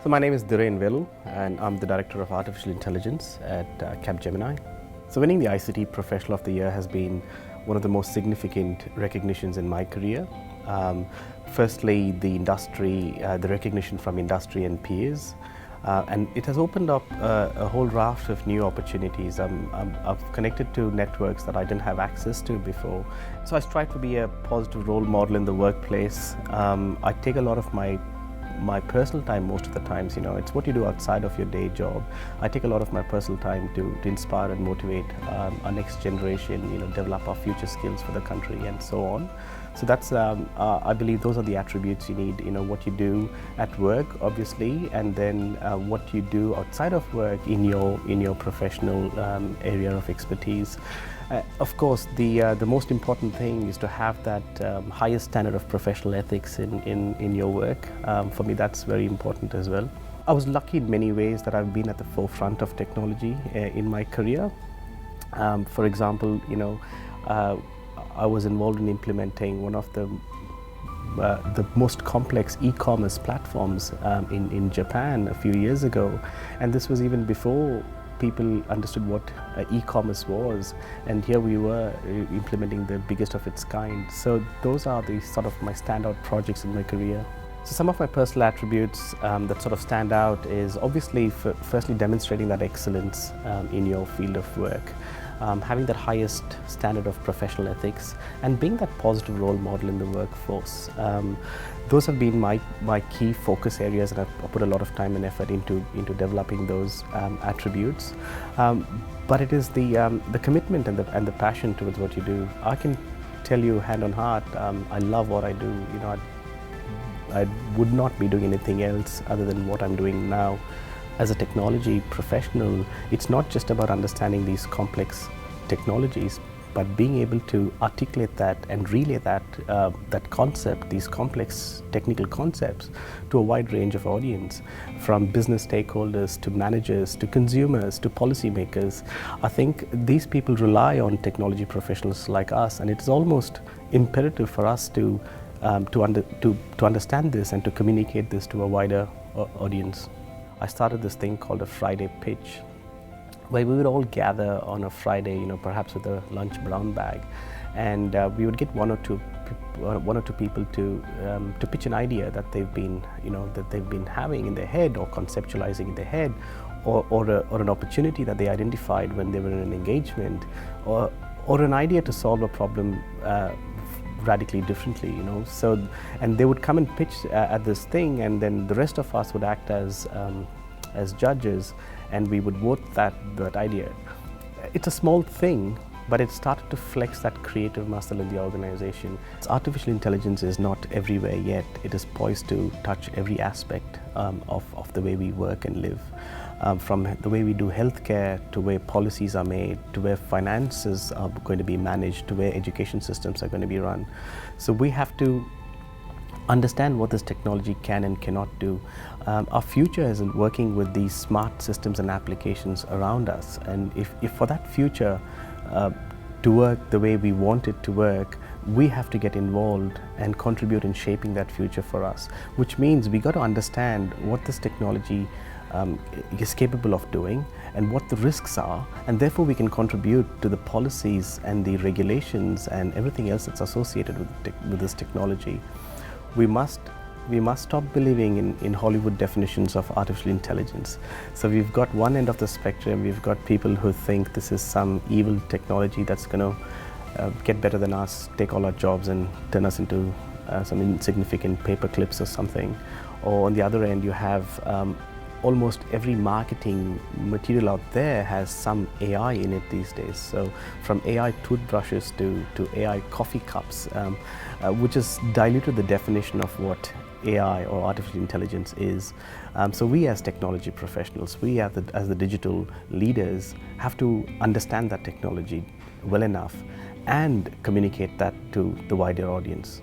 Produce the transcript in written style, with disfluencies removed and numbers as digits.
So my name is Velu, and I'm the Director of Artificial Intelligence at Capgemini. So winning the ICT Professional of the Year has been one of the most significant recognitions in my career. Firstly, the industry, the recognition from industry and peers. And it has opened up a whole raft of new opportunities. I've connected to networks that I didn't have access to before. So I strive to be a positive role model in the workplace. I take a lot of my personal time most of the times, it's what you do outside of your day job. I take a lot of my personal time to inspire and motivate our next generation, develop our future skills for the country and so on. So that's, I believe those are the attributes you need, what you do at work, obviously, and then what you do outside of work in your professional area of expertise. Of course, the most important thing is to have that highest standard of professional ethics in your work. For me, that's very important as well. I was lucky in many ways that I've been at the forefront of technology in my career. For example, I was involved in implementing one of the most complex e-commerce platforms in Japan a few years ago, and this was even before people understood what e-commerce was, and here we were implementing the biggest of its kind. So those are the sort of my standout projects in my career. So some of my personal attributes that sort of stand out is obviously firstly demonstrating that excellence in your field of work, having that highest standard of professional ethics, and being that positive role model in the workforce. Those have been my key focus areas, and I've put a lot of time and effort into developing those attributes. But it is the commitment and the passion towards what you do. I can tell you hand on heart, I love what I do. I would not be doing anything else other than what I'm doing now. As a technology professional, it's not just about understanding these complex technologies, but being able to articulate that and relay that concept, these complex technical concepts, to a wide range of audience, from business stakeholders to managers to consumers to policymakers. I think these people rely on technology professionals like us, and it's almost imperative for us to understand this and to communicate this to a wider audience. I started this thing called a Friday pitch, where we would all gather on a Friday, perhaps with a lunch brown bag, and we would get one or two people to pitch an idea that they've been having in their head or conceptualizing in their head, or an opportunity that they identified when they were in an engagement, or an idea to solve a problem radically differently, So, and they would come and pitch at this thing, and then the rest of us would act as judges, and we would vote that idea. It's a small thing, but it started to flex that creative muscle in the organization. Artificial intelligence is not everywhere yet. It is poised to touch every aspect of the way we work and live. From the way we do healthcare, to where policies are made, to where finances are going to be managed, to where education systems are going to be run. So we have to understand what this technology can and cannot do. Our future is in working with these smart systems and applications around us, and if for that future to work the way we want it to work, we have to get involved and contribute in shaping that future for us, which means we got to understand what this technology is capable of doing and what the risks are, and therefore we can contribute to the policies and the regulations and everything else that's associated with this technology. We must stop believing in Hollywood definitions of artificial intelligence. So we've got one end of the spectrum, we've got people who think this is some evil technology that's going to get better than us, take all our jobs and turn us into some insignificant paper clips or something. Or on the other end, you have almost every marketing material out there has some AI in it these days. So from AI toothbrushes to AI coffee cups, which has diluted the definition of what AI or artificial intelligence is. So we as technology professionals, we as the digital leaders, have to understand that technology well enough and communicate that to the wider audience.